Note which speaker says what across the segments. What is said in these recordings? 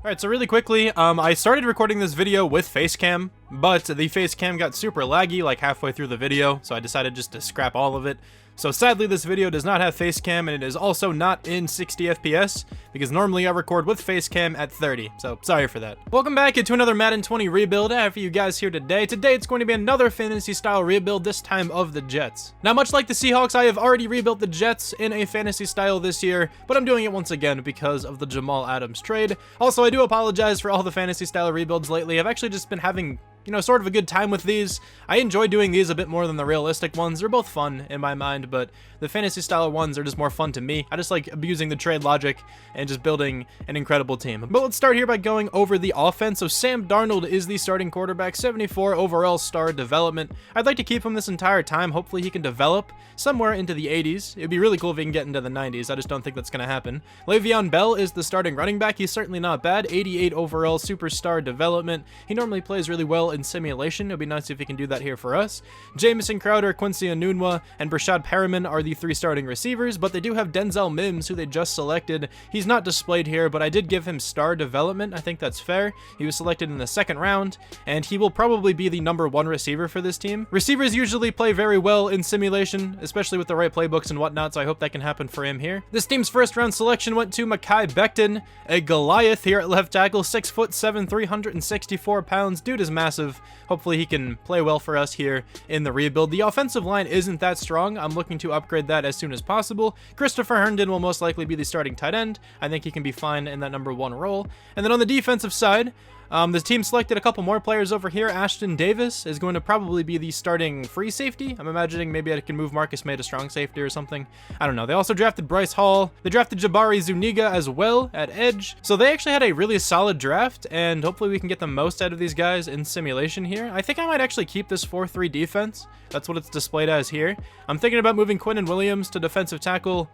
Speaker 1: Alright, so really quickly, I started recording this video with Facecam, but the Facecam got super laggy like halfway through the video, so I decided just to scrap all of it. So sadly, this video does not have Facecam, and it is also not in 60 FPS, because normally I record with Facecam at 30, so sorry for that. Welcome back into another Madden 20 rebuild. I have for you guys here today. Today it's going to be another fantasy-style rebuild, this time of the Jets. Now, much like the Seahawks, I have already rebuilt the Jets in a fantasy style this year, but I'm doing it once again because of the Jamal Adams trade. Also, I do apologize for all the fantasy-style rebuilds lately. I've actually just been having, sort of a good time with these. I enjoy doing these a bit more than the realistic ones. They're both fun in my mind, but the fantasy style ones are just more fun to me. I just like abusing the trade logic and just building an incredible team. But let's start here by going over the offense. So Sam Darnold is the starting quarterback, 74 overall star development. I'd like to keep him this entire time. Hopefully he can develop somewhere into the 80s. It'd be really cool if he can get into the 90s. I just don't think that's going to happen. Le'Veon Bell is the starting running back. He's certainly not bad. 88 overall superstar development. He normally plays really well in simulation. It'd be nice if he can do that here for us. Jamison Crowder, Quincy Enunwa, and Brashad Perriman are the three starting receivers, but they do have Denzel Mims, who they just selected. He's not displayed here, but I did give him star development. I think that's fair. He was selected in the second round, and he will probably be the #1 receiver for this team. Receivers usually play very well in simulation, especially with the right playbooks and whatnot, so I hope that can happen for him here. This team's first round selection went to Mekhi Becton, a Goliath here at left tackle, 6'7", 364 pounds. Dude is massive. Hopefully he can play well for us here in the rebuild. The offensive line isn't that strong. I'm looking to upgrade that as soon as possible. Christopher Herndon will most likely be the starting tight end. I think he can be fine in that #1 role. And then on the defensive side, the team selected a couple more players over here. Ashton Davis is going to probably be the starting free safety. I'm imagining maybe I can move Marcus May to strong safety or something. I don't know. They also drafted Bryce Hall. They drafted Jabari Zuniga as well at edge. So they actually had a really solid draft, and hopefully we can get the most out of these guys in simulation here. I think I might actually keep this 4-3 defense. That's what it's displayed as here. I'm thinking about moving Quinnen Williams to defensive tackle.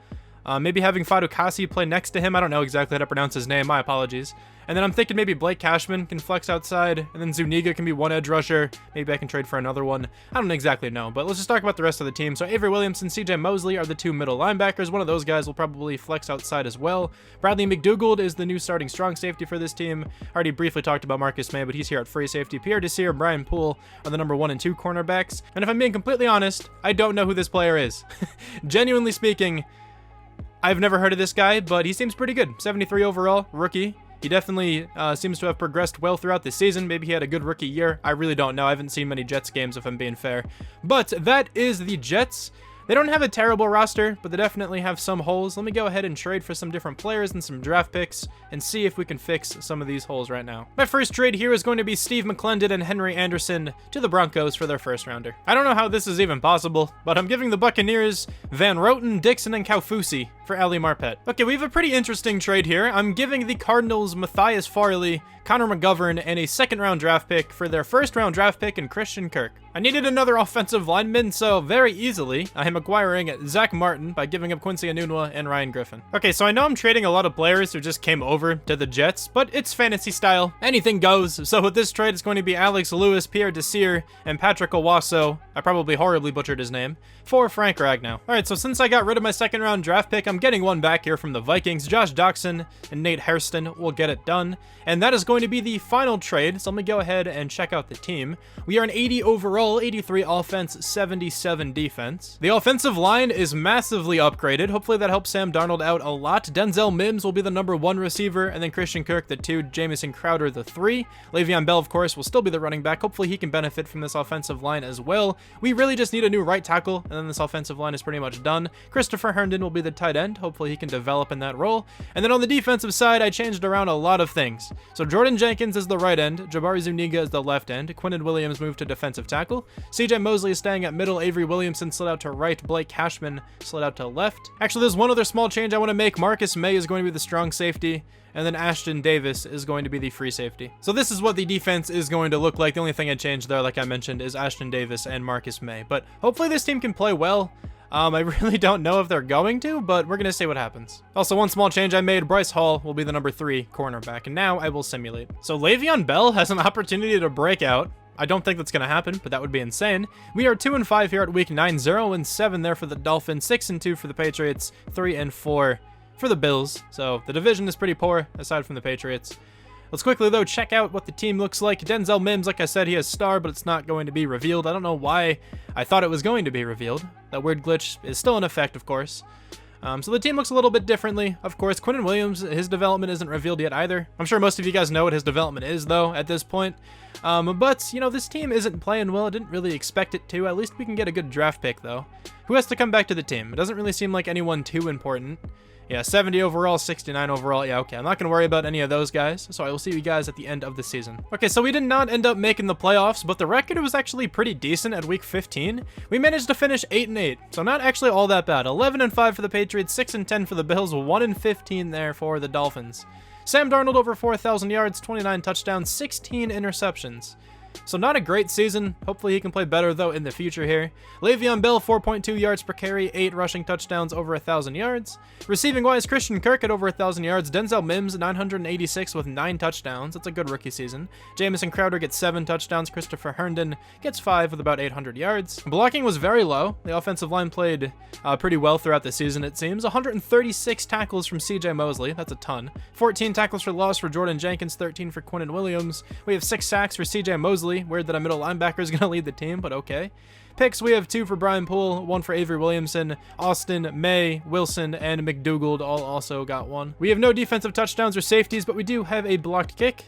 Speaker 1: Maybe having Fadu Kasi play next to him. I don't know exactly how to pronounce his name. My apologies. And then I'm thinking maybe Blake Cashman can flex outside, and then Zuniga can be one edge rusher. Maybe I can trade for another one. I don't exactly know, but let's just talk about the rest of the team. So Avery Williams and CJ Mosley are the two middle linebackers. One of those guys will probably flex outside as well. Bradley McDougald is the new starting strong safety for this team. I already briefly talked about Marcus May, but he's here at free safety. Pierre Desir and Brian Poole are the #1 and 2 cornerbacks. And if I'm being completely honest, I don't know who this player is. Genuinely speaking, I've never heard of this guy, but he seems pretty good. 73 overall, rookie. He definitely seems to have progressed well throughout the season. Maybe he had a good rookie year. I really don't know. I haven't seen many Jets games, if I'm being fair. But that is the Jets. They don't have a terrible roster, but they definitely have some holes. Let me go ahead and trade for some different players and some draft picks and see if we can fix some of these holes right now. My first trade here is going to be Steve McClendon and Henry Anderson to the Broncos for their first rounder. I don't know how this is even possible, but I'm giving the Buccaneers Van Roten, Dixon, and Kaufusi for Ali Marpet. Okay, we have a pretty interesting trade here. I'm giving the Cardinals Matthias Farley, Connor McGovern, and a second-round draft pick for their first-round draft pick in Christian Kirk. I needed another offensive lineman, so very easily, I am acquiring Zach Martin by giving up Quincy Enunwa and Ryan Griffin. Okay, so I know I'm trading a lot of players who just came over to the Jets, but it's fantasy style. Anything goes. So with this trade, it's going to be Alex Lewis, Pierre Desir, and Patrick Owasso. I probably horribly butchered his name. For Frank Ragnow. Alright, so since I got rid of my second-round draft pick, I'm getting one back here from the Vikings. Josh Doxson and Nate Hairston will get it done. And that is going to be the final trade, so let me go ahead and check out the team. We are an 80 overall, 83 offense, 77 defense. The offensive line is massively upgraded. Hopefully that helps Sam Darnold out a lot. Denzel Mims will be the #1 receiver, and then Christian Kirk the 2, Jamison Crowder the 3. Le'Veon Bell, of course, will still be the running back. Hopefully he can benefit from this offensive line as well. We really just need a new right tackle, and then this offensive line is pretty much done. Christopher Herndon will be the tight end. Hopefully he can develop in that role. And then on the defensive side, I changed around a lot of things. So Jordan Jenkins is the right end, Jabari Zuniga is the left end, Quinnen Williams moved to defensive tackle, CJ Mosley is staying at middle, Avery Williamson slid out to right, Blake Cashman slid out to left. Actually, there's one other small change I want to make. Marcus May is going to be the strong safety, and then Ashton Davis is going to be the free safety. So this is what the defense is going to look like. The only thing I changed there, like I mentioned, is Ashton Davis and Marcus May. But hopefully this team can play well. I really don't know if they're going to, but we're going to see what happens. Also, one small change I made, Bryce Hall will be the #3 cornerback, and now I will simulate. So Le'Veon Bell has an opportunity to break out. I don't think that's going to happen, but that would be insane. We are 2-5 here at week 9, 0-7 there for the Dolphins, 6-2 for the Patriots, 3-4 for the Bills. So the division is pretty poor, aside from the Patriots. Let's quickly, though, check out what the team looks like. Denzel Mims, like I said, he has star, but it's not going to be revealed. I don't know why I thought it was going to be revealed. That weird glitch is still in effect, of course. So the team looks a little bit differently. Of course, Quinnen Williams, his development isn't revealed yet either. I'm sure most of you guys know what his development is, though, at this point. But, you know, this team isn't playing well. I didn't really expect it to. At least we can get a good draft pick, though. Who has to come back to the team? It doesn't really seem like anyone too important. Yeah, 70 overall, 69 overall. Yeah, okay. I'm not going to worry about any of those guys, so I will see you guys at the end of the season. Okay, so we did not end up making the playoffs, but the record was actually pretty decent at week 15. We managed to finish 8-8, so not actually all that bad. 11-5 for the Patriots, 6-10 for the Bills, 1-15 there for the Dolphins. Sam Darnold over 4,000 yards, 29 touchdowns, 16 interceptions. So not a great season. Hopefully he can play better, though, in the future here. Le'Veon Bell, 4.2 yards per carry, 8 rushing touchdowns, over 1,000 yards. Receiving-wise, Christian Kirk at over 1,000 yards. Denzel Mims, 986 with 9 touchdowns. That's a good rookie season. Jamison Crowder gets 7 touchdowns. Christopher Herndon gets 5 with about 800 yards. Blocking was very low. The offensive line played pretty well throughout the season, it seems. 136 tackles from CJ Mosley. That's a ton. 14 tackles for loss for Jordan Jenkins, 13 for Quinnen Williams. We have 6 sacks for CJ Mosley. Weird that a middle linebacker is going to lead the team, but okay. Picks, we have 2 for Brian Poole, 1 for Avery Williamson, Austin, May, Wilson, and McDougald all also got 1. We have no defensive touchdowns or safeties, but we do have a blocked kick.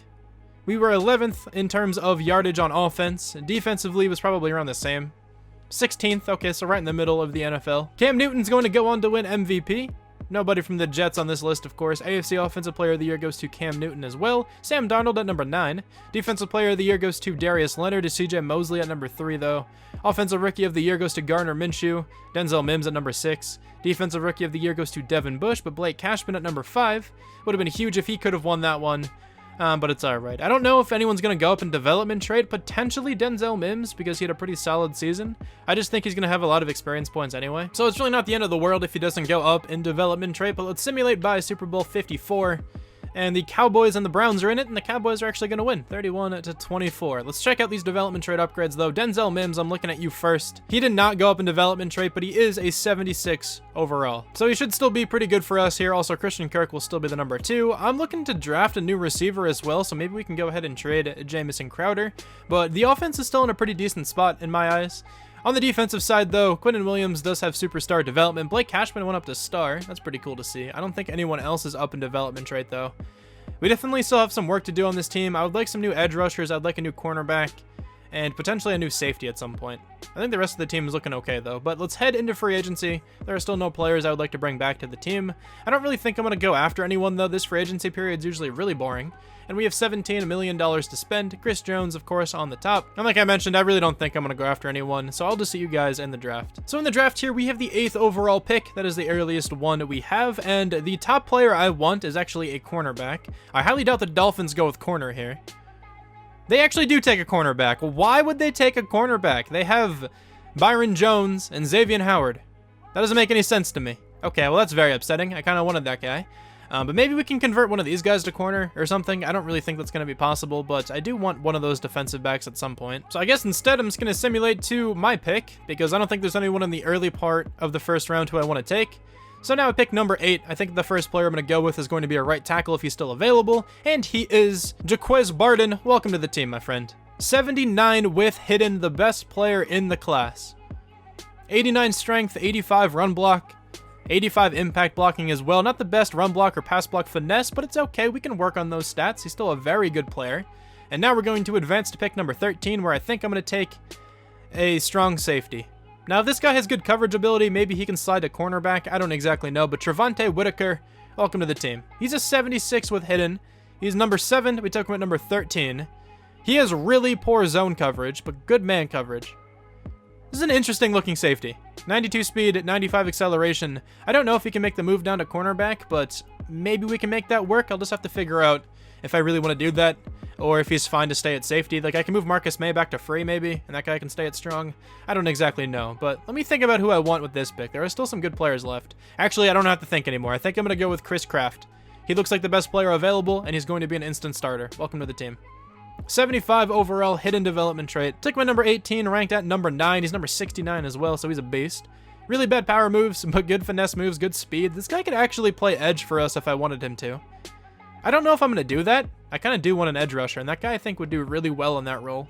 Speaker 1: We were 11th in terms of yardage on offense. Defensively was probably around the same. 16th, okay, so right in the middle of the NFL. Cam Newton's going to go on to win MVP. Nobody from the Jets on this list, of course. AFC Offensive Player of the Year goes to Cam Newton as well. Sam Darnold at number 9. Defensive Player of the Year goes to Darius Leonard. To CJ Mosley at number 3, though. Offensive Rookie of the Year goes to Gardner Minshew. Denzel Mims at number 6. Defensive Rookie of the Year goes to Devin Bush, but Blake Cashman at number 5. Would have been huge if he could have won that one. But it's alright. I don't know if anyone's going to go up in development trade. Potentially Denzel Mims, because he had a pretty solid season. I just think he's going to have a lot of experience points anyway. So it's really not the end of the world if he doesn't go up in development trade. But let's simulate by Super Bowl 54. And the Cowboys and the Browns are in it, and the Cowboys are actually going to win, 31-24. Let's check out these development trade upgrades, though. Denzel Mims, I'm looking at you first. He did not go up in development trade, but he is a 76 overall. So he should still be pretty good for us here. Also, Christian Kirk will still be the number 2. I'm looking to draft a new receiver as well, so maybe we can go ahead and trade Jamison Crowder. But the offense is still in a pretty decent spot in my eyes. On the defensive side, though, Quinnen Williams does have superstar development. Blake Cashman went up to star. That's pretty cool to see. I don't think anyone else is up in development trait, though. We definitely still have some work to do on this team. I would like some new edge rushers. I'd like a new cornerback and potentially a new safety at some point. I think the rest of the team is looking okay, though. But let's head into free agency. There are still no players I would like to bring back to the team. I don't really think I'm going to go after anyone, though. This free agency period is usually really boring. And we have $17 million to spend. Chris Jones, of course, on the top. And like I mentioned, I really don't think I'm going to go after anyone, so I'll just see you guys in the draft. So in the draft here, we have the 8th overall pick. That is the earliest one we have, and the top player I want is actually a cornerback. I highly doubt the Dolphins go with corner here. They actually do take a cornerback. Why would they take a cornerback? They have Byron Jones and Xavier Howard. That doesn't make any sense to me. Okay, well, that's very upsetting. I kind of wanted that guy. But maybe we can convert one of these guys to corner or something. I don't really think that's going to be possible, but I do want one of those defensive backs at some point. So I guess instead I'm just going to simulate to my pick, because I don't think there's anyone in the early part of the first round who I want to take. So now I pick number 8. I think the first player I'm going to go with is going to be a right tackle if he's still available, and he is Jaquez Barden. Welcome to the team, my friend. 79 with hidden, the best player in the class. 89 strength, 85 run block. 85 impact blocking as well. Not the best run block or pass block finesse, but it's okay. We can work on those stats. He's still a very good player. And now we're going to advance to pick number 13, where I think I'm going to take a strong safety. Now, if this guy has good coverage ability, maybe he can slide to cornerback. I don't exactly know, but Trevante Whitaker, welcome to the team. He's a 76 with hidden. He's number 7. We took him at number 13. He has really poor zone coverage, but good man coverage. This is an interesting looking safety. 92 speed, 95 acceleration. I don't know if he can make the move down to cornerback, but maybe we can make that work. I'll just have to figure out if I really want to do that, or if he's fine to stay at safety. Like, I can move Marcus May back to free, maybe, and that guy can stay at strong. I don't exactly know, but let me think about who I want with this pick. There are still some good players left. Actually, I don't have to think anymore. I think I'm going to go with Chris Kraft. He looks like the best player available, and he's going to be an instant starter. Welcome to the team. 75 overall, hidden development trait. Took my number 18, ranked at number 9. He's number 69 as well, so he's a beast. Really bad power moves, but good finesse moves, good speed. This guy could actually play edge for us if I wanted him to. I don't know if I'm going to do that. I kind of do want an edge rusher, and that guy I think would do really well in that role.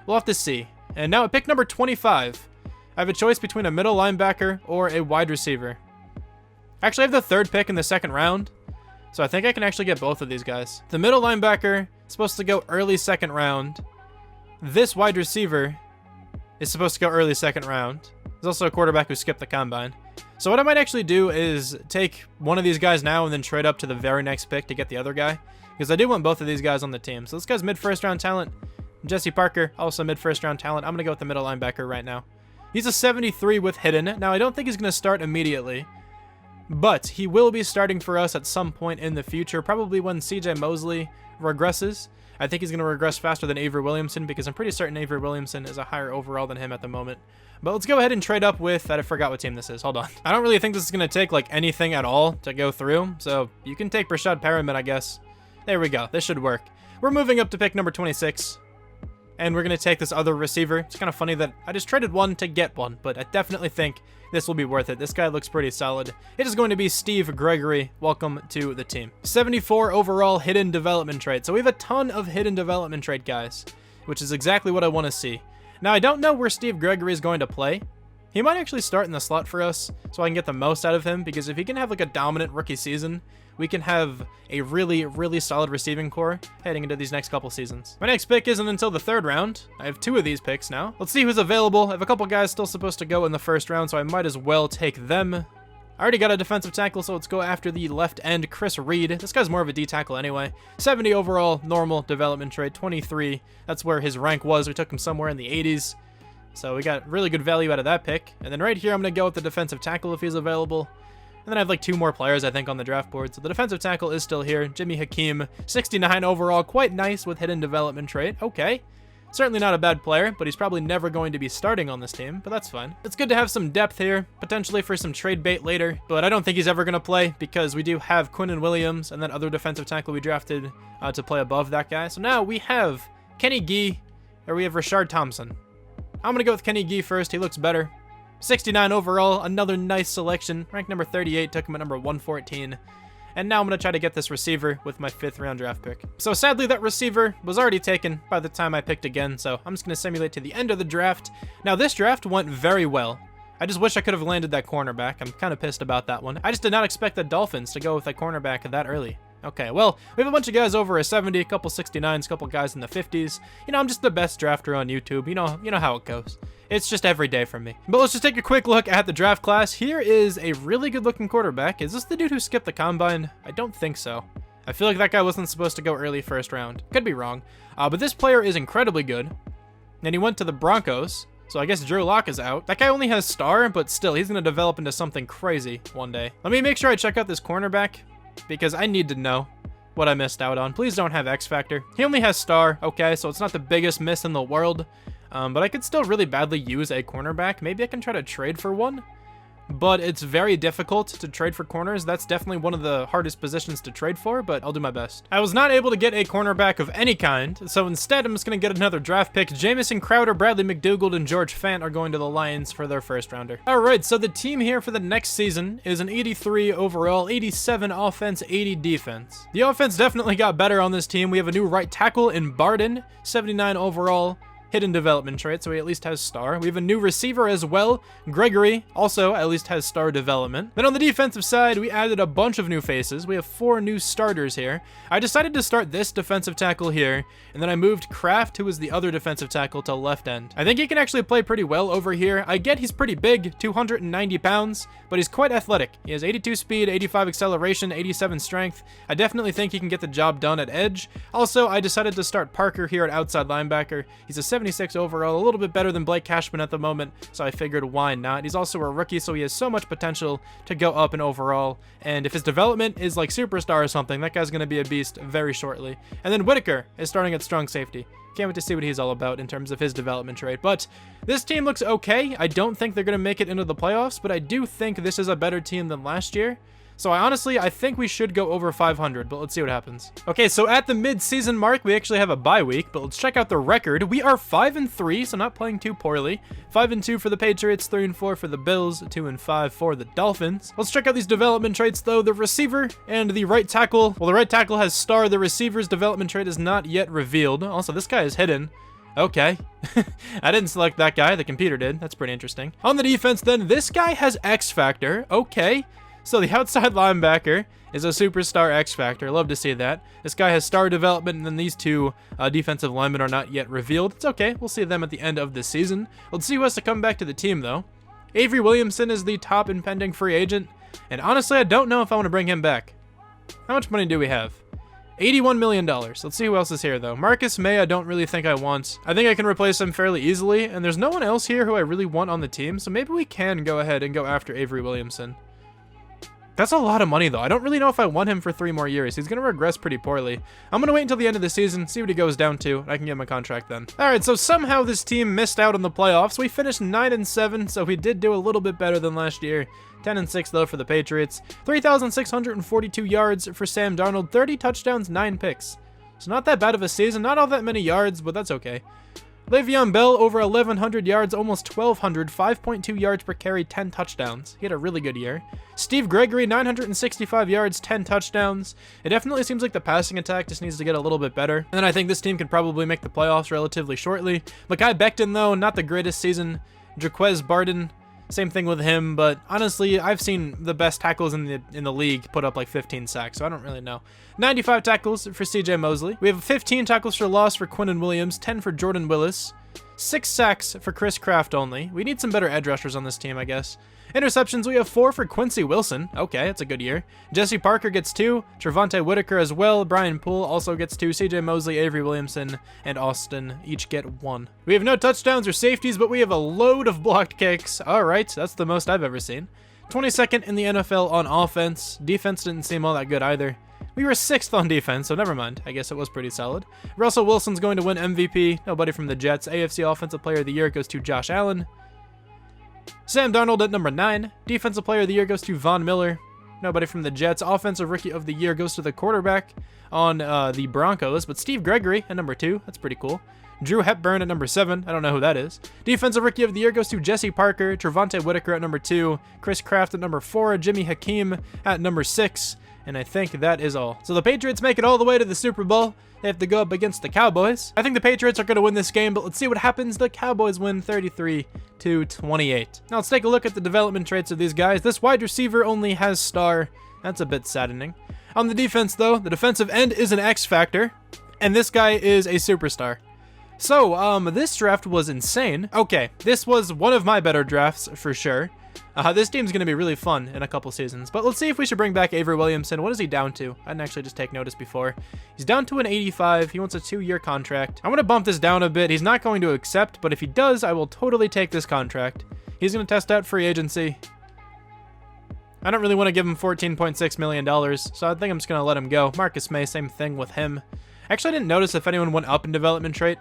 Speaker 1: We'll have to see. And now at pick number 25, I have a choice between a middle linebacker or a wide receiver. Actually, I have the third pick in the second round, so I think I can actually get both of these guys. The middle linebacker is supposed to go early second round. This wide receiver is supposed to go early second round. There's also a quarterback who skipped the combine. So what I might actually do is take one of these guys now and then trade up to the very next pick to get the other guy, because I do want both of these guys on the team. So this guy's mid-first round talent. Jesse Parker, also mid-first round talent. I'm going to go with the middle linebacker right now. He's a 73 with hidden. Now, I don't think he's going to start immediately, but he will be starting for us at some point in the future, probably when CJ Mosley regresses. I think he's going to regress faster than Avery Williamson, because I'm pretty certain Avery Williamson is a higher overall than him at the moment. But let's go ahead and trade up with, I forgot what team this is. Hold on. I don't really think this is going to take like anything at all to go through, so you can take Brashad Perriman, I guess. There we go. This should work. We're moving up to pick number 26. And we're going to take this other receiver. It's kind of funny that I just traded one to get one, but I definitely think this will be worth it. This guy looks pretty solid. It is going to be Steve Gregory. Welcome to the team. 74 overall hidden development trait. So we have a ton of hidden development trait guys, which is exactly what I want to see. Now, I don't know where Steve Gregory is going to play. He might actually start in the slot for us, so I can get the most out of him, because if he can have like a dominant rookie season, we can have a really, really solid receiving core heading into these next couple seasons. My next pick isn't until the third round. I have two of these picks now. Let's see who's available. I have a couple guys still supposed to go in the first round, so I might as well take them. I already got a defensive tackle, so let's go after the left end, Chris Reed. This guy's more of a D tackle anyway. 70 overall, normal development trait, 23. That's where his rank was. We took him somewhere in the 80s. So we got really good value out of that pick. And then right here, I'm going to go with the defensive tackle if he's available. And then I have like two more players, I think, on the draft board. So the defensive tackle is still here. Jimmy Hakeem, 69 overall, quite nice with hidden development trait. Okay. Certainly not a bad player, but he's probably never going to be starting on this team, but that's fine. It's good to have some depth here, potentially for some trade bait later, but I don't think he's ever going to play because we do have Quinnen Williams and that other defensive tackle we drafted to play above that guy. So now we have Kenny Gee, or we have Rashard Thompson. I'm going to go with Kenny Gee first. He looks better. 69 overall, another nice selection. Rank number 38, took him at number 114. And now I'm going to try to get this receiver with my 5th round draft pick. So sadly, that receiver was already taken by the time I picked again, so I'm just going to simulate to the end of the draft. Now, this draft went very well. I just wish I could have landed that cornerback. I'm kind of pissed about that one. I just did not expect the Dolphins to go with that cornerback that early. Okay, well, we have a bunch of guys over a 70, a couple 69s, a couple guys in the 50s. You know, I'm just the best drafter on YouTube. You know how it goes. It's just every day for me. But let's just take a quick look at the draft class. Here is a really good-looking quarterback. Is this the dude who skipped the combine? I don't think so. I feel like that guy wasn't supposed to go early first round. Could be wrong. But this player is incredibly good. And he went to the Broncos. So I guess Drew Lock is out. That guy only has star, but still, he's going to develop into something crazy one day. Let me make sure I check out this cornerback, because I need to know what I missed out on. Please don't have X Factor. He only has star, okay, so it's not the biggest miss in the world, but I could still really badly use a cornerback. Maybe I can try to trade for one, but it's very difficult to trade for corners. That's definitely one of the hardest positions to trade for, but I'll do my best. I was not able to get a cornerback of any kind, so instead I'm just going to get another draft pick. Jamison Crowder, Bradley McDougald, and George Fant are going to the Lions for their first rounder. All right, so the team here for the next season is an 83 overall, 87 offense, 80 defense. The offense definitely got better on this team. We have a new right tackle in Barden, 79 overall, hidden development trait, so he at least has star. We have a new receiver as well. Gregory also at least has star development. Then on the defensive side, we added a bunch of new faces. We have 4 new starters here. I decided to start this defensive tackle here, and then I moved Kraft, who was the other defensive tackle, to left end. I think he can actually play pretty well over here. I get he's pretty big, 290 pounds, but he's quite athletic. He has 82 speed, 85 acceleration, 87 strength. I definitely think he can get the job done at edge. Also, I decided to start Parker here at outside linebacker. He's a 76 overall, a little bit better than Blake Cashman at the moment, so I figured why not. He's also a rookie, so he has so much potential to go up in overall, and if his development is like superstar or something, that guy's going to be a beast very shortly. And then Whitaker is starting at strong safety. Can't wait to see what he's all about in terms of his development trait. But this team looks okay. I don't think they're going to make it into the playoffs, but I do think this is a better team than last year. So I think we should go over 500, but let's see what happens. Okay, so at the mid-season mark, we actually have a bye week, but let's check out the record. We are 5-3, so not playing too poorly. 5-2 for the Patriots, 3-4 for the Bills, 2-5 for the Dolphins. Let's check out these development traits, though. The receiver and the right tackle. Well, the right tackle has star. The receiver's development trait is not yet revealed. Also, this guy is hidden. Okay. I didn't select that guy. The computer did. That's pretty interesting. On the defense, then, this guy has X Factor. Okay. So the outside linebacker is a superstar X Factor. Love to see that. This guy has star development, and then these two defensive linemen are not yet revealed. It's okay. We'll see them at the end of the season. Let's see who has to come back to the team, though. Avery Williamson is the top impending free agent, and honestly, I don't know if I want to bring him back. How much money do we have? $81 million. Let's see who else is here, though. Marcus May, I don't really think I want. I think I can replace him fairly easily, and there's no one else here who I really want on the team, so maybe we can go ahead and go after Avery Williamson. That's a lot of money, though. I don't really know if I want him for 3 more years. He's going to regress pretty poorly. I'm going to wait until the end of the season, see what he goes down to, and I can give him a contract then. All right, so somehow this team missed out on the playoffs. We finished 9-7, so we did do a little bit better than last year. 10-6, though, for the Patriots. 3,642 yards for Sam Darnold. 30 touchdowns, 9 picks. So not that bad of a season. Not all that many yards, but that's okay. Le'Veon Bell, over 1,100 yards, almost 1,200, 5.2 yards per carry, 10 touchdowns. He had a really good year. Steve Gregory, 965 yards, 10 touchdowns. It definitely seems like the passing attack just needs to get a little bit better. And then I think this team could probably make the playoffs relatively shortly. Mekhi Becton, though, not the greatest season. Jaquez Barden, same thing with him, but honestly, I've seen the best tackles in the league put up like 15 sacks, so I don't really know. 95 tackles for CJ Mosley. We have 15 tackles for loss for Quinnen Williams, 10 for Jordan Willis, 6 sacks for Chris Kraft only. We need some better edge rushers on this team, I guess. Interceptions, we have 4 for Quincy Wilson. Okay, that's a good year. Jesse Parker gets 2. Trevonte Whitaker as well. Brian Poole also gets 2. CJ Mosley, Avery Williamson, and Austin each get 1. We have no touchdowns or safeties, but we have a load of blocked kicks. All right, that's the most I've ever seen. 22nd in the NFL on offense. Defense didn't seem all that good either. We were 6th on defense, so never mind. I guess it was pretty solid. Russell Wilson's going to win MVP. Nobody from the Jets. AFC Offensive Player of the Year goes to Josh Allen. Sam Darnold at number 9. Defensive Player of the Year goes to Von Miller. Nobody from the Jets. Offensive Rookie of the Year goes to the quarterback on the Broncos, but Steve Gregory at number 2. That's pretty cool. Drew Hepburn at number 7. I don't know who that is. Defensive Rookie of the Year goes to Jesse Parker. Trevonte Whitaker at number 2. Chris Kraft at number 4. Jimmy Hakeem at number 6. And I think that is all. So the Patriots make it all the way to the Super Bowl. They have to go up against the Cowboys. I think the Patriots are going to win this game, but let's see what happens. The Cowboys win 33-28. Now let's take a look at the development traits of these guys. This wide receiver only has star. That's a bit saddening. On the defense, though, the defensive end is an X Factor, and this guy is a superstar. So, this draft was insane. Okay, this was one of my better drafts for sure. This team's going to be really fun in a couple seasons. But let's see if we should bring back Avery Williamson. What is he down to? I didn't actually just take notice before. He's down to an 85. He wants a 2-year contract. I'm going to bump this down a bit. He's not going to accept, but if he does, I will totally take this contract. He's going to test out free agency. I don't really want to give him $14.6 million, so I think I'm just going to let him go. Marcus May, same thing with him. Actually, I didn't notice if anyone went up in development trait.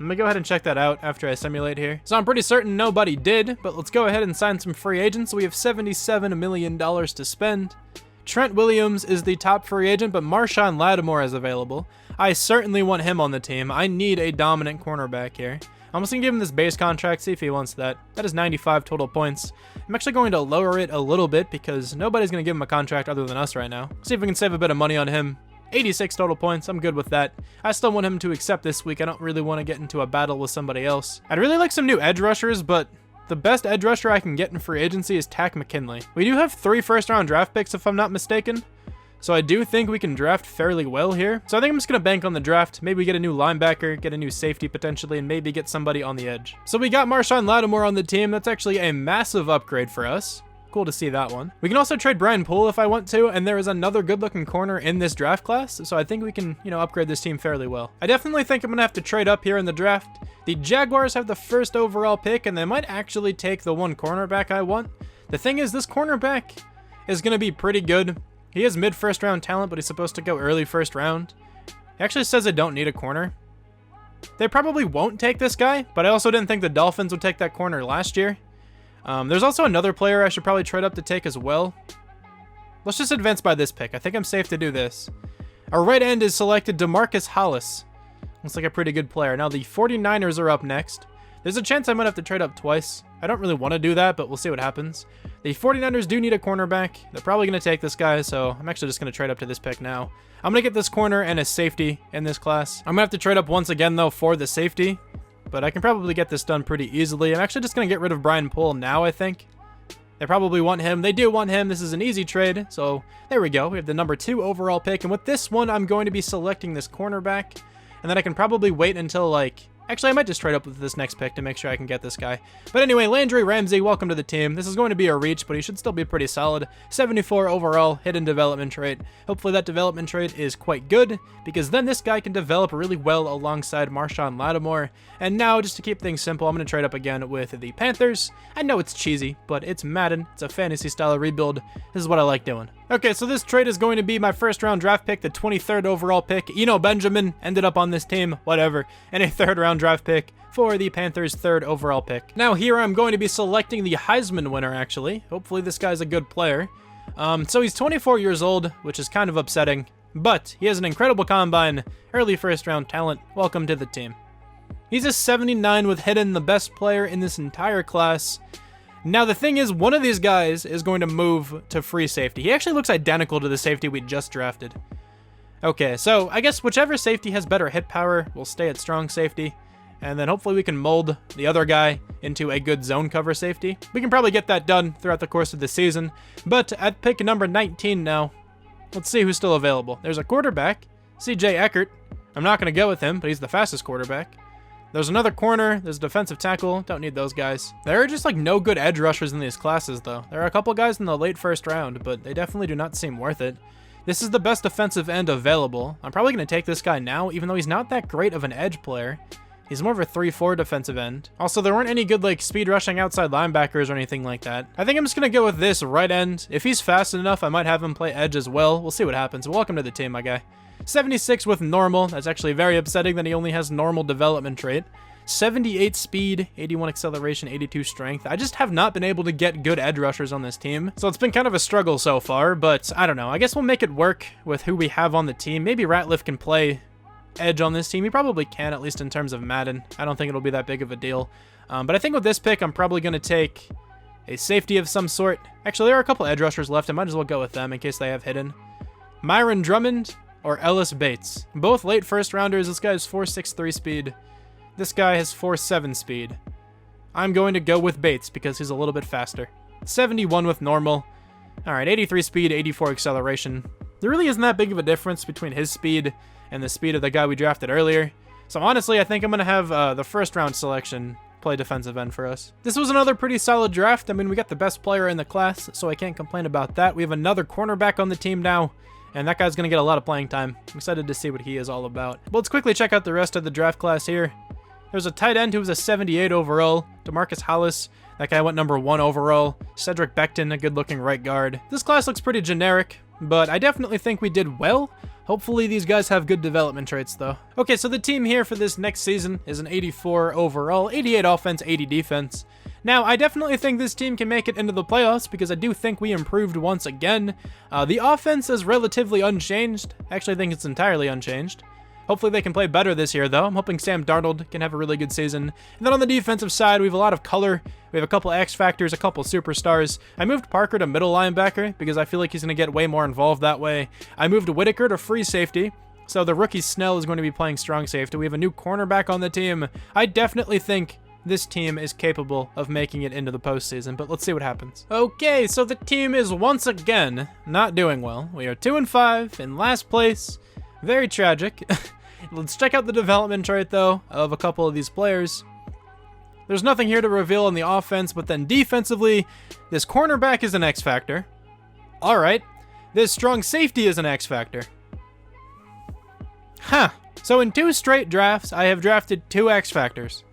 Speaker 1: Let me go ahead and check that out after I simulate here. So I'm pretty certain nobody did, but let's go ahead and sign some free agents. We have $77 million to spend. Trent Williams is the top free agent, but Marshawn Lattimore is available. I certainly want him on the team. I need a dominant cornerback here. I'm just going to give him this base contract, see if he wants that. That is 95 total points. I'm actually going to lower it a little bit because nobody's going to give him a contract other than us right now. See if we can save a bit of money on him. 86 total points. I'm good with that. I still want him to accept this week. I don't really want to get into a battle with somebody else. I'd really like some new edge rushers, but the best edge rusher I can get in free agency is Takk McKinley. We do have 3 first-round draft picks, if I'm not mistaken. So I do think we can draft fairly well here. So I think I'm just going to bank on the draft. Maybe get a new linebacker, get a new safety potentially, and maybe get somebody on the edge. So we got Marshawn Lattimore on the team. That's actually a massive upgrade for us. Cool to see that one. We can also trade Brian Poole if I want to, and there is another good-looking corner in this draft class, so I think we can, upgrade this team fairly well. I definitely think I'm going to have to trade up here in the draft. The Jaguars have the first overall pick, and they might actually take the one cornerback I want. The thing is, this cornerback is going to be pretty good. He is mid-first round talent, but he's supposed to go early first round. He actually says I don't need a corner. They probably won't take this guy, but I also didn't think the Dolphins would take that corner last year. There's also another player I should probably trade up to take as well. Let's just advance by this pick. I think I'm safe to do this. Our right end is selected DeMarcus Hollis. Looks like a pretty good player. Now the 49ers are up next. There's a chance I might have to trade up twice. I don't really want to do that, but we'll see what happens. The 49ers do need a cornerback. They're probably going to take this guy, so I'm actually just going to trade up to this pick now. I'm going to get this corner and a safety in this class. I'm going to have to trade up once again, though, for the safety, but I can probably get this done pretty easily. I'm actually just going to get rid of Brian Poole now, I think. They probably want him. They do want him. This is an easy trade, so there we go. We have the number 2 overall pick, and with this one, I'm going to be selecting this cornerback, and then I can probably wait until, like... Actually, I might just trade up with this next pick to make sure I can get this guy. But anyway, Landry Ramsey, welcome to the team. This is going to be a reach, but he should still be pretty solid. 74 overall, hidden development trait. Hopefully that development trait is quite good, because then this guy can develop really well alongside Marshawn Lattimore. And now, just to keep things simple, I'm going to trade up again with the Panthers. I know it's cheesy, but it's Madden. It's a fantasy-style rebuild. This is what I like doing. Okay, so this trade is going to be my first-round draft pick, the 23rd overall pick. Eno Benjamin ended up on this team, whatever, and a third-round draft pick for the Panthers' 3rd overall pick. Now here I'm going to be selecting the Heisman winner, actually. Hopefully this guy's a good player. So he's 24 years old, which is kind of upsetting, but he has an incredible combine, early first-round talent. Welcome to the team. He's a 79 with hidden, the best player in this entire class. Now, the thing is, one of these guys is going to move to free safety. He actually looks identical to the safety we just drafted. Okay, so I guess whichever safety has better hit power will stay at strong safety, and then hopefully we can mold the other guy into a good zone cover safety. We can probably get that done throughout the course of the season, but at pick number 19 now, let's see who's still available. There's a quarterback, C.J. Eckert. I'm not going to go with him, but he's the fastest quarterback. There's another corner, there's a defensive tackle, don't need those guys. There are just like no good edge rushers in these classes though. There are a couple guys in the late first round, but they definitely do not seem worth it. This is the best defensive end available. I'm probably going to take this guy now, even though he's not that great of an edge player. He's more of a 3-4 defensive end. Also, there weren't any good like speed rushing outside linebackers or anything like that. I think I'm just going to go with this right end. If he's fast enough, I might have him play edge as well. We'll see what happens. Welcome to the team, my guy. 76 with normal. That's actually very upsetting that he only has normal development trait. 78 speed, 81 acceleration, 82 strength. I just have not been able to get good edge rushers on this team, so it's been kind of a struggle so far, but I don't know. I guess we'll make it work with who we have on the team. Maybe Ratliff can play edge on this team. He probably can, at least in terms of Madden. I don't think it'll be that big of a deal. But I think with this pick, I'm probably going to take a safety of some sort. Actually, there are a couple edge rushers left. I might as well go with them in case they have hidden. Myron Drummond or Ellis Bates. Both late first rounders. This guy has 4.63 speed. This guy has 4.7 speed. I'm going to go with Bates because he's a little bit faster. 71 with normal. Alright, 83 speed, 84 acceleration. There really isn't that big of a difference between his speed and the speed of the guy we drafted earlier. So honestly, I think I'm going to have the first round selection play defensive end for us. This was another pretty solid draft. I mean, we got the best player in the class, so I can't complain about that. We have another cornerback on the team now, and that guy's going to get a lot of playing time. I'm excited to see what he is all about. But let's quickly check out the rest of the draft class here. There's a tight end who was a 78 overall, DeMarcus Hollis. That guy went number 1 overall. Cedric Becton, a good-looking right guard. This class looks pretty generic, but I definitely think we did well. Hopefully these guys have good development traits, though. Okay, so the team here for this next season is an 84 overall, 88 offense, 80 defense. Now, I definitely think this team can make it into the playoffs because I do think we improved once again. The offense is relatively unchanged. Actually, I think it's entirely unchanged. Hopefully they can play better this year, though. I'm hoping Sam Darnold can have a really good season. And then on the defensive side, we have a lot of color. We have a couple X factors, a couple superstars. I moved Parker to middle linebacker because I feel like he's going to get way more involved that way. I moved Whitaker to free safety, so the rookie Snell is going to be playing strong safety. We have a new cornerback on the team. I definitely think this team is capable of making it into the postseason, but let's see what happens. Okay, so the team is once again not doing well. We are 2-5 in last place. Very tragic. Let's check out the development trait, though, of a couple of these players. There's nothing here to reveal on the offense, but then defensively, this cornerback is an X factor. All right. This strong safety is an X factor. Huh. So in 2 straight drafts, I have drafted 2 X factors.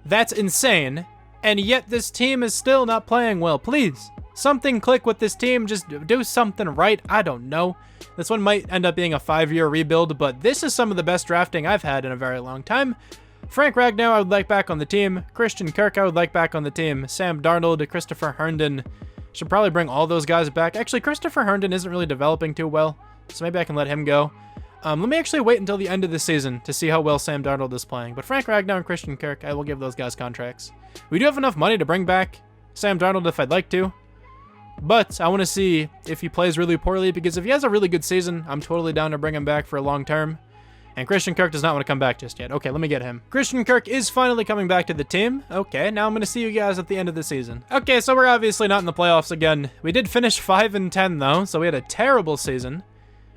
Speaker 1: That's insane. And yet this team is still not playing well. Please, something click with this team. Just do something right. I don't know. This one might end up being a 5-year rebuild, but this is some of the best drafting I've had in a very long time. Frank Ragnow, I would like back on the team. Christian Kirk, I would like back on the team. Sam Darnold, Christopher Herndon, Should probably bring all those guys back. Actually, Christopher Herndon isn't really developing too well, so maybe I can let him go. Let me actually wait until the end of the season to see how well Sam Darnold is playing. But Frank Ragnow and Christian Kirk, I will give those guys contracts. We do have enough money to bring back Sam Darnold if I'd like to. But I want to see if he plays really poorly, because if he has a really good season, I'm totally down to bring him back for a long term. And Christian Kirk does not want to come back just yet. Okay, let me get him. Christian Kirk is finally coming back to the team. Okay, now I'm going to see you guys at the end of the season. Okay, so we're obviously not in the playoffs again. We did finish 5-10 though, so we had a terrible season.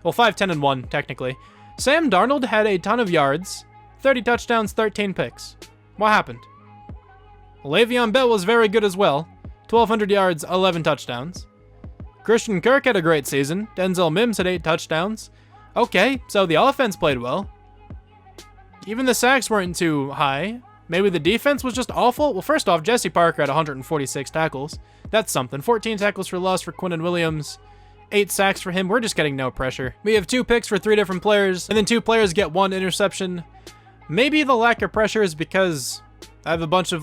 Speaker 1: Well, 5-10-1 technically. Sam Darnold had a ton of yards, 30 touchdowns, 13 picks. What happened? Le'Veon Bell was very good as well. 1,200 yards, 11 touchdowns. Christian Kirk had a great season. Denzel Mims had 8 touchdowns. Okay, so the offense played well. Even the sacks weren't too high. Maybe the defense was just awful? Well, first off, Jesse Parker had 146 tackles. That's something. 14 tackles for loss for Quinnen Williams. 8 sacks for him. We're just getting no pressure. We have 2 picks for 3 different players, and then 2 players get 1 interception. Maybe the lack of pressure is because I have a bunch of,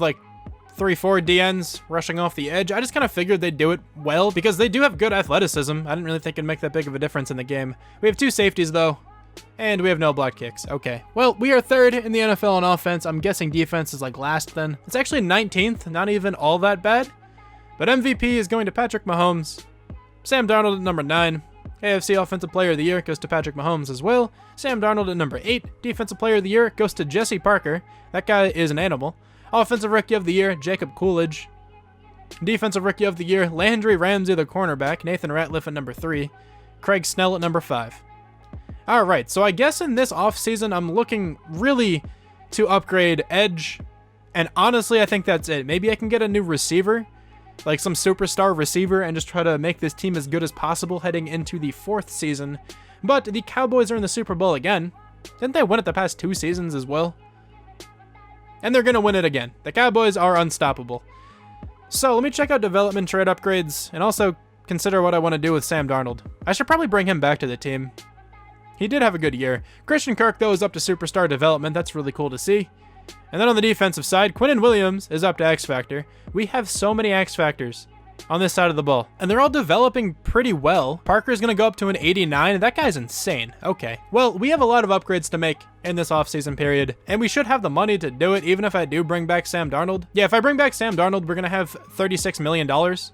Speaker 1: 3-4 DNs rushing off the edge. I just kind of figured they'd do it well because they do have good athleticism. I didn't really think it'd make that big of a difference in the game. We have 2 safeties, though, and we have no block kicks. Okay. Well, we are 3rd in the NFL on offense. I'm guessing defense is, last then. It's actually 19th, not even all that bad. But MVP is going to Patrick Mahomes. Sam Darnold at number 9. AFC Offensive Player of the Year goes to Patrick Mahomes as well. Sam Darnold at number 8. Defensive Player of the Year goes to Jesse Parker. That guy is an animal. Offensive Rookie of the Year, Jacob Coolidge. Defensive Rookie of the Year, Landry Ramsey, the cornerback. Nathan Ratliff at number 3. Craig Snell at number 5. Alright, so I guess in this offseason, I'm looking really to upgrade edge. And honestly, I think that's it. Maybe I can get a new receiver, like some superstar receiver, and just try to make this team as good as possible heading into the 4th season. But the Cowboys are in the Super Bowl again. Didn't they win it the past 2 seasons as well? And they're going to win it again. The Cowboys are unstoppable. So let me check out development trade upgrades and also consider what I want to do with Sam Darnold. I should probably bring him back to the team. He did have a good year. Christian Kirk, though, is up to superstar development. That's really cool to see. And then on the defensive side, Quinnen Williams is up to X Factor. We have so many X Factors on this side of the ball, and they're all developing pretty well. Parker's going to go up to an 89. That guy's insane. Okay. Well, we have a lot of upgrades to make in this offseason period, and we should have the money to do it, even if I do bring back Sam Darnold. Yeah, if I bring back Sam Darnold, we're going to have $36 million,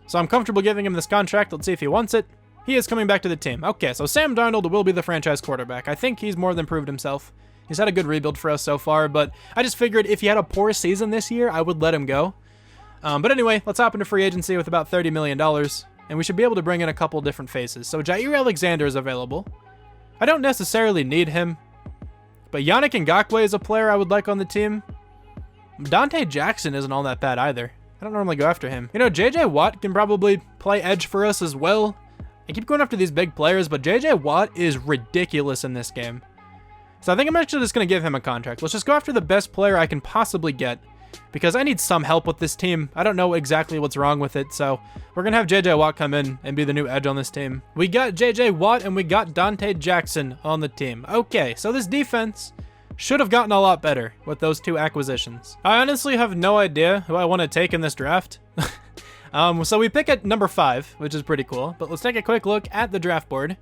Speaker 1: so I'm comfortable giving him this contract. Let's see if he wants it. He is coming back to the team. Okay, so Sam Darnold will be the franchise quarterback. I think he's more than proved himself. He's had a good rebuild for us so far, but I just figured if he had a poor season this year, I would let him go. But anyway, let's hop into free agency with about $30 million, and we should be able to bring in a couple different faces. So Jair Alexander is available. I don't necessarily need him, but Yannick Ngakoue is a player I would like on the team. Dante Jackson isn't all that bad either. I don't normally go after him. You know, J.J. Watt can probably play edge for us as well. I keep going after these big players, but J.J. Watt is ridiculous in this game. So I think I'm actually just going to give him a contract. Let's just go after the best player I can possibly get, because I need some help with this team. I don't know exactly what's wrong with it, so we're going to have J.J. Watt come in and be the new edge on this team. We got J.J. Watt and we got Dante Jackson on the team. Okay, so this defense should have gotten a lot better with those 2 acquisitions. I honestly have no idea who I want to take in this draft. So we pick at number 5, which is pretty cool, but let's take a quick look at the draft board.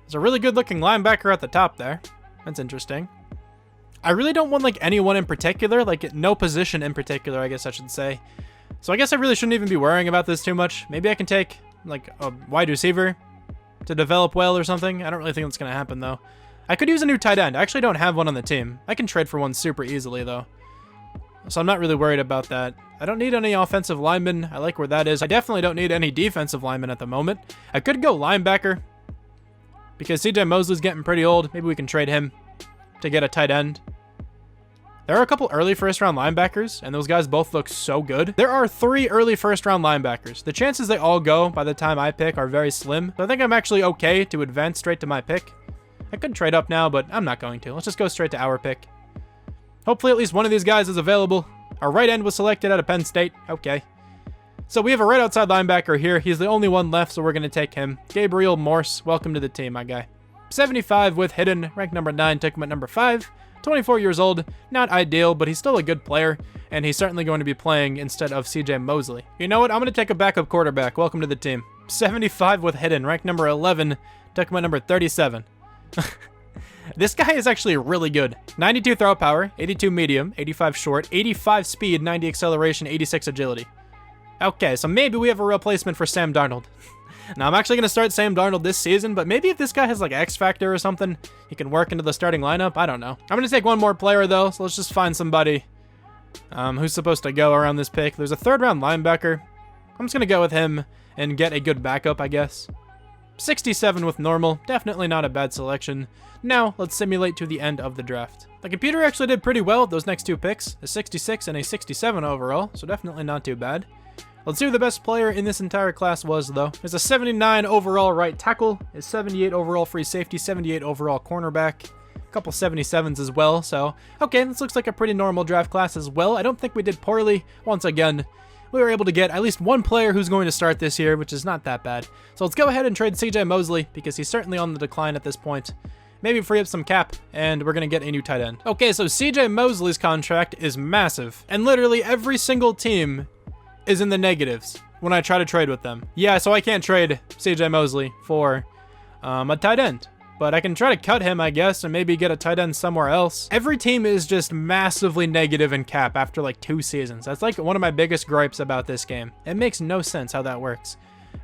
Speaker 1: There's a really good looking linebacker at the top there. That's interesting. I really don't want anyone in particular, no position in particular, I guess I should say. So I guess I really shouldn't even be worrying about this too much. Maybe I can take a wide receiver to develop well or something. I don't really think that's going to happen though. I could use a new tight end. I actually don't have one on the team. I can trade for one super easily though. So I'm not really worried about that. I don't need any offensive linemen. I like where that is. I definitely don't need any defensive linemen at the moment. I could go linebacker because CJ Mosley's getting pretty old. Maybe we can trade him to get a tight end. There are a couple early first-round linebackers, and those guys both look so good. There are 3 early first-round linebackers. The chances they all go by the time I pick are very slim, so I think I'm actually okay to advance straight to my pick. I could trade up now, but I'm not going to. Let's just go straight to our pick. Hopefully at least one of these guys is available. Our right end was selected out of Penn State. Okay. So we have a right outside linebacker here. He's the only one left, so we're going to take him. Gabriel Morse, welcome to the team, my guy. 75 with hidden, ranked number 9, took him at number 5. 24 years old, not ideal, but he's still a good player. and he's certainly going to be playing instead of CJ Mosley. You know what? I'm going to take a backup quarterback. Welcome to the team. 75 with hidden, ranked number 11, took him at number 37. This guy is actually really good. 92 throw power, 82 medium, 85 short, 85 speed, 90 acceleration, 86 agility. Okay, so maybe we have a replacement for Sam Darnold. Now, I'm actually going to start Sam Darnold this season, but maybe if this guy has like X Factor or something, he can work into the starting lineup. I don't know. I'm going to take one more player though, so let's just find somebody who's supposed to go around this pick. There's a 3rd round linebacker. I'm just going to go with him and get a good backup, I guess. 67 with normal, definitely not a bad selection. Now, let's simulate to the end of the draft. The computer actually did pretty well with those next 2 picks, a 66 and a 67 overall, so definitely not too bad. Let's see who the best player in this entire class was, though. There's a 79 overall right tackle, a 78 overall free safety, 78 overall cornerback, a couple 77s as well, so okay, this looks like a pretty normal draft class as well. I don't think we did poorly. Once again, we were able to get at least one player who's going to start this year, which is not that bad. So let's go ahead and trade CJ Mosley, because he's certainly on the decline at this point. Maybe free up some cap, and we're going to get a new tight end. Okay, so CJ Mosley's contract is massive, and literally every single team is in the negatives when I try to trade with them. Yeah, so I can't trade CJ Mosley for a tight end, but I can try to cut him, I guess, and maybe get a tight end somewhere else. Every team is just massively negative in cap after like 2 seasons. That's like one of my biggest gripes about this game. It makes no sense how that works.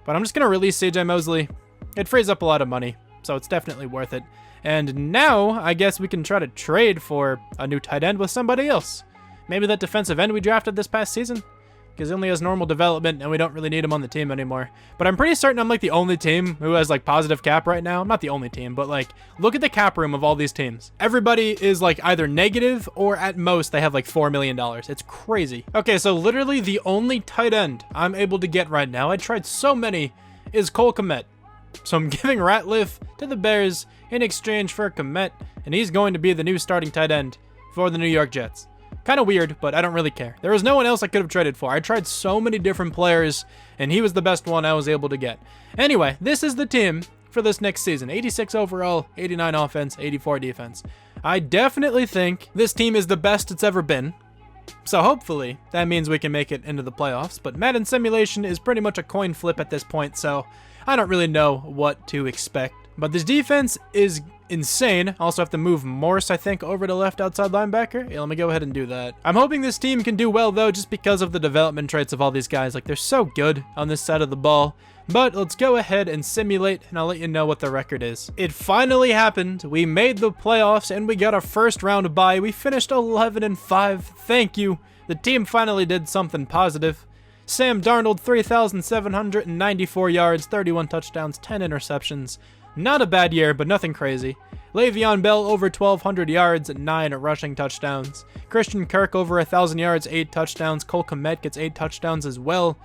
Speaker 1: But I'm just going to release CJ Mosley. It frees up a lot of money, so it's definitely worth it. And now, I guess we can try to trade for a new tight end with somebody else. Maybe that defensive end we drafted this past season, because he only has normal development and we don't really need him on the team anymore. But I'm pretty certain I'm like the only team who has like positive cap right now. I'm not the only team, but like, look at the cap room of all these teams. Everybody is like either negative or at most they have like $4 million. It's crazy. Okay, so literally the only tight end I'm able to get right now, I tried so many, is Cole Kmet. So I'm giving Ratliff to the Bears in exchange for Kmet, and he's going to be the new starting tight end for the New York Jets. Kind of weird, but I don't really care. There was no one else I could have traded for. I tried so many different players, and he was the best one I was able to get. Anyway, this is the team for this next season. 86 overall, 89 offense, 84 defense. I definitely think this team is the best it's ever been. So hopefully that means we can make it into the playoffs, but Madden simulation is pretty much a coin flip at this point, so I don't really know what to expect. But this defense is insane. Also have to move Morse, I think, over to left outside linebacker. Yeah, let me go ahead and do that. I'm hoping this team can do well, though, just because of the development traits of all these guys. Like, they're so good on this side of the ball. But let's go ahead and simulate, and I'll let you know what the record is. It finally happened. We made the playoffs, and we got a first round bye. We finished 11-5. Thank you. The team finally did something positive. Sam Darnold, 3,794 yards, 31 touchdowns, 10 interceptions. Not a bad year, but nothing crazy. Le'Veon Bell over 1,200 yards, 9 rushing touchdowns. Christian Kirk over 1,000 yards, 8 touchdowns. Cole Kmet gets 8 touchdowns as well.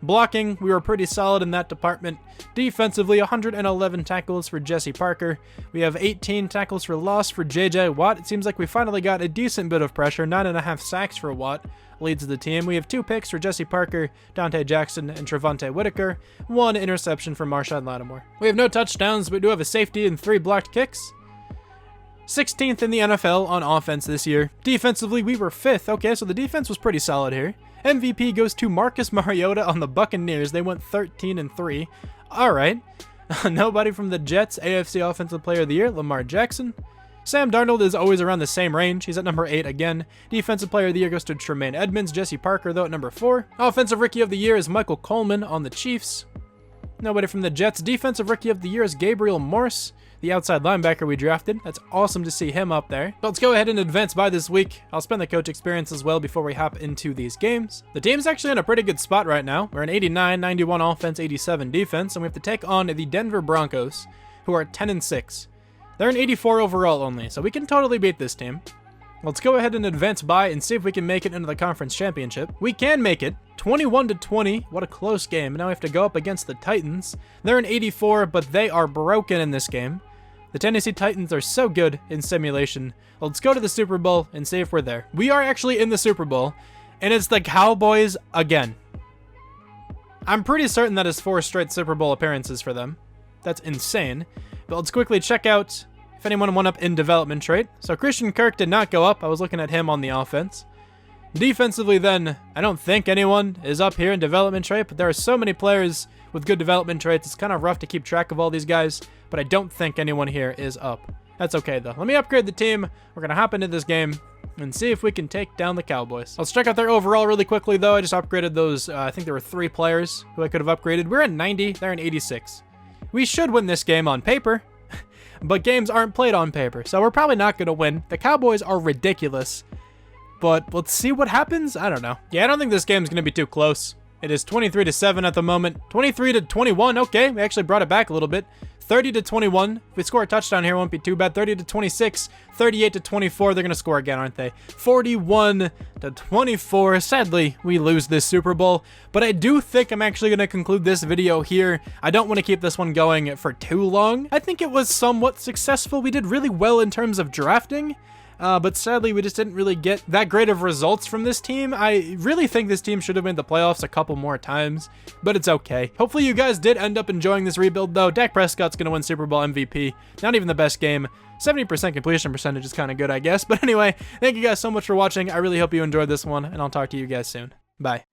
Speaker 1: Blocking, we were pretty solid in that department. Defensively, 111 tackles for Jesse Parker. We have 18 tackles for loss for J.J. Watt. It seems like we finally got a decent bit of pressure. 9.5 sacks for Watt leads the team. We have 2 picks for Jesse Parker, Dante Jackson, and Trevante Whitaker. 1 interception for Marshawn Lattimore. We have no touchdowns, but we do have a safety and 3 blocked kicks. 16th in the NFL on offense this year. Defensively, we were 5th. Okay, so the defense was pretty solid here. MVP goes to Marcus Mariota on the Buccaneers. They went 13-3. All right. Nobody from the Jets. AFC Offensive Player of the Year, Lamar Jackson. Sam Darnold is always around the same range. He's at number 8 again. Defensive Player of the Year goes to Tremaine Edmonds. Jesse Parker, though, at number 4. Offensive Rookie of the Year is Michael Coleman on the Chiefs. Nobody from the Jets. Defensive Rookie of the Year is Gabriel Morse, the outside linebacker we drafted. That's awesome to see him up there. But let's go ahead and advance by this week. I'll spend the coach experience as well before we hop into these games. The team's actually in a pretty good spot right now. We're an 89, 91 offense, 87 defense, and we have to take on the Denver Broncos, who are 10-6. They're an 84 overall only, so we can totally beat this team. Let's go ahead and advance by and see if we can make it into the conference championship. We can make it. 21-20. What a close game. Now we have to go up against the Titans. They're an 84, but they are broken in this game. The Tennessee Titans are so good in simulation. Let's go to the Super Bowl and see if we're there. We are actually in the Super Bowl, and it's the Cowboys again. I'm pretty certain that is 4 straight Super Bowl appearances for them. That's insane. But let's quickly check out if anyone went up in development trait. So Christian Kirk did not go up. I was looking at him on the offense. Defensively then, I don't think anyone is up here in development trait, but there are so many players with good development traits. It's kind of rough to keep track of all these guys, but I don't think anyone here is up. That's okay though. Let me upgrade the team. We're going to hop into this game and see if we can take down the Cowboys. Let's check out their overall really quickly though. I just upgraded those, I think there were 3 players who I could have upgraded. We're at 90, they're in 86. We should win this game on paper, but games aren't played on paper, so we're probably not going to win. The Cowboys are ridiculous, but let's see what happens. I don't know. Yeah, I don't think this game's going to be too close. It is 23-7 at the moment. 23-21. Okay, we actually brought it back a little bit. 30-21. If we score a touchdown here, it won't be too bad. 30-26. 38-24. They're going to score again, aren't they? 41-24. Sadly, we lose this Super Bowl, but I do think I'm actually going to conclude this video here. I don't want to keep this one going for too long. I think it was somewhat successful. We did really well in terms of drafting. But sadly, we just didn't really get that great of results from this team. I really think this team should have made the playoffs a couple more times, but it's okay. Hopefully you guys did end up enjoying this rebuild, though. Dak Prescott's going to win Super Bowl MVP. Not even the best game. 70% completion percentage is kind of good, I guess. But anyway, thank you guys so much for watching. I really hope you enjoyed this one, and I'll talk to you guys soon. Bye.